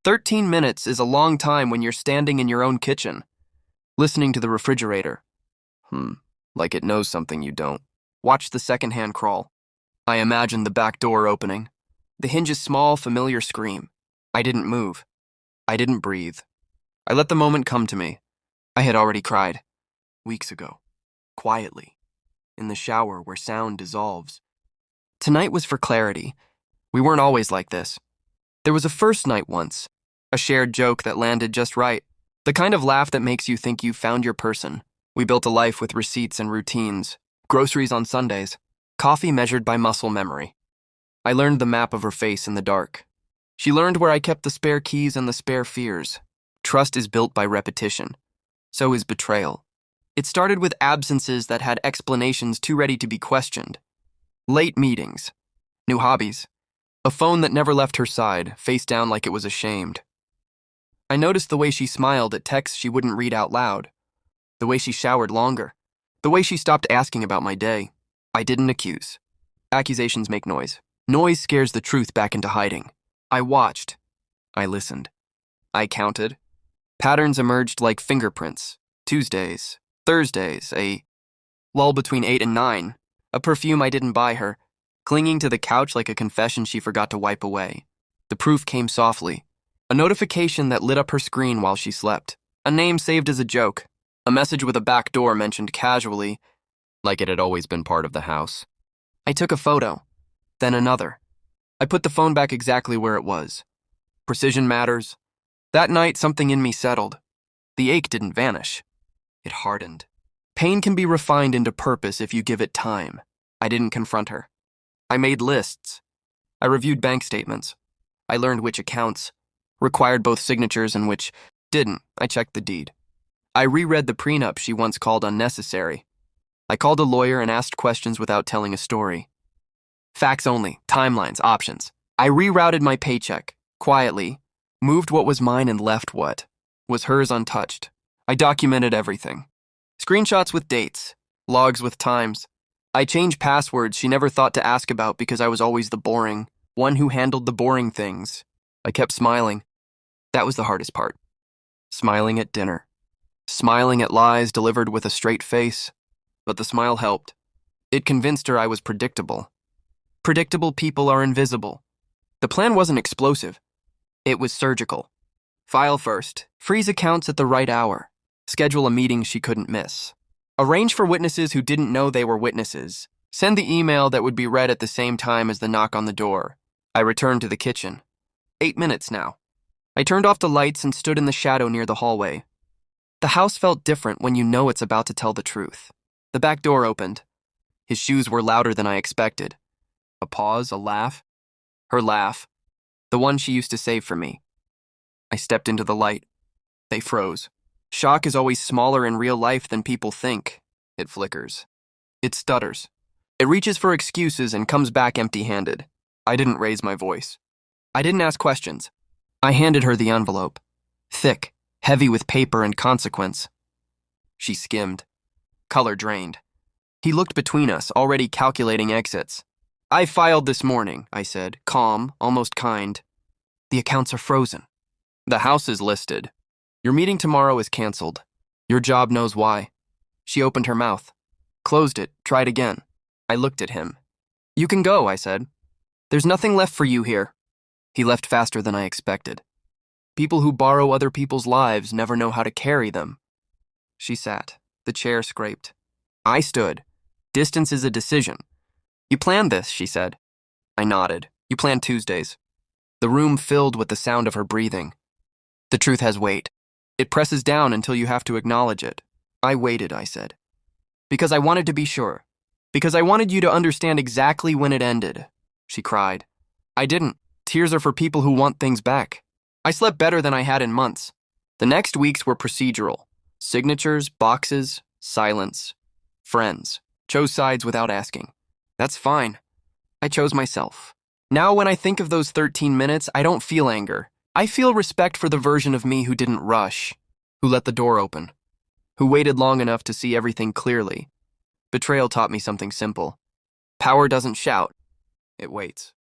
13 minutes is a long time when you're standing in your own kitchen, listening to the refrigerator. Like it knows something you don't. Watch the second hand crawl. I imagine the back door opening. The hinge's small, familiar scream. I didn't move. I didn't breathe. I let the moment come to me. I had already cried. Weeks ago. Quietly. In the shower where sound dissolves. Tonight was for clarity. We weren't always like this. There was a first night once. A shared joke that landed just right. The kind of laugh that makes you think you've found your person. We built a life with receipts and routines. Groceries on Sundays. Coffee measured by muscle memory. I learned the map of her face in the dark. She learned where I kept the spare keys and the spare fears. Trust is built by repetition. So is betrayal. It started with absences that had explanations too ready to be questioned. Late meetings. New hobbies. A phone that never left her side, face down like it was ashamed. I noticed the way she smiled at texts she wouldn't read out loud. The way she showered longer. The way she stopped asking about my day. I didn't accuse. Accusations make noise. Noise scares the truth back into hiding. I watched. I listened. I counted. Patterns emerged like fingerprints. Tuesdays, Thursdays, a lull between 8 and 9, a perfume I didn't buy her, clinging to the couch like a confession she forgot to wipe away. The proof came softly. A notification that lit up her screen while she slept. A name saved as a joke. A message with a back door mentioned casually, like it had always been part of the house. I took a photo, then another. I put the phone back exactly where it was. Precision matters. That night, something in me settled. The ache didn't vanish. It hardened. Pain can be refined into purpose if you give it time. I didn't confront her. I made lists. I reviewed bank statements. I learned which accounts required both signatures and which didn't. I checked the deed. I reread the prenup she once called unnecessary. I called a lawyer and asked questions without telling a story. Facts only, timelines, options. I rerouted my paycheck, quietly, moved what was mine and left what was hers untouched. I documented everything. Screenshots with dates, logs with times. I changed passwords she never thought to ask about because I was always the boring one who handled the boring things. I kept smiling. That was the hardest part. Smiling at dinner. Smiling at lies delivered with a straight face. But the smile helped. It convinced her I was predictable. Predictable people are invisible. The plan wasn't explosive. It was surgical. File first. Freeze accounts at the right hour. Schedule a meeting she couldn't miss. Arrange for witnesses who didn't know they were witnesses. Send the email that would be read at the same time as the knock on the door. I returned to the kitchen. 8 minutes now. I turned off the lights and stood in the shadow near the hallway. The house felt different when you know it's about to tell the truth. The back door opened. His shoes were louder than I expected. A pause, a laugh. Her laugh. The one she used to save for me. I stepped into the light. They froze. Shock is always smaller in real life than people think. It flickers. It stutters. It reaches for excuses and comes back empty-handed. I didn't raise my voice. I didn't ask questions. I handed her the envelope. Thick, heavy with paper and consequence. She skimmed. Color drained. He looked between us, already calculating exits. I filed this morning, I said, calm, almost kind. The accounts are frozen. The house is listed. Your meeting tomorrow is canceled. Your job knows why. She opened her mouth. Closed it, tried again. I looked at him. You can go, I said. There's nothing left for you here. He left faster than I expected. People who borrow other people's lives never know how to carry them. She sat. The chair scraped. I stood. Distance is a decision. You planned this, she said. I nodded. You planned Tuesdays. The room filled with the sound of her breathing. The truth has weight. It presses down until you have to acknowledge it. I waited, I said. Because I wanted to be sure. Because I wanted you to understand exactly when it ended. She cried. I didn't. Tears are for people who want things back. I slept better than I had in months. The next weeks were procedural. Signatures, boxes, silence. Friends. Chose sides without asking. That's fine. I chose myself. Now when I think of those 13 minutes, I don't feel anger. I feel respect for the version of me who didn't rush, who let the door open, who waited long enough to see everything clearly. Betrayal taught me something simple. Power doesn't shout. It waits.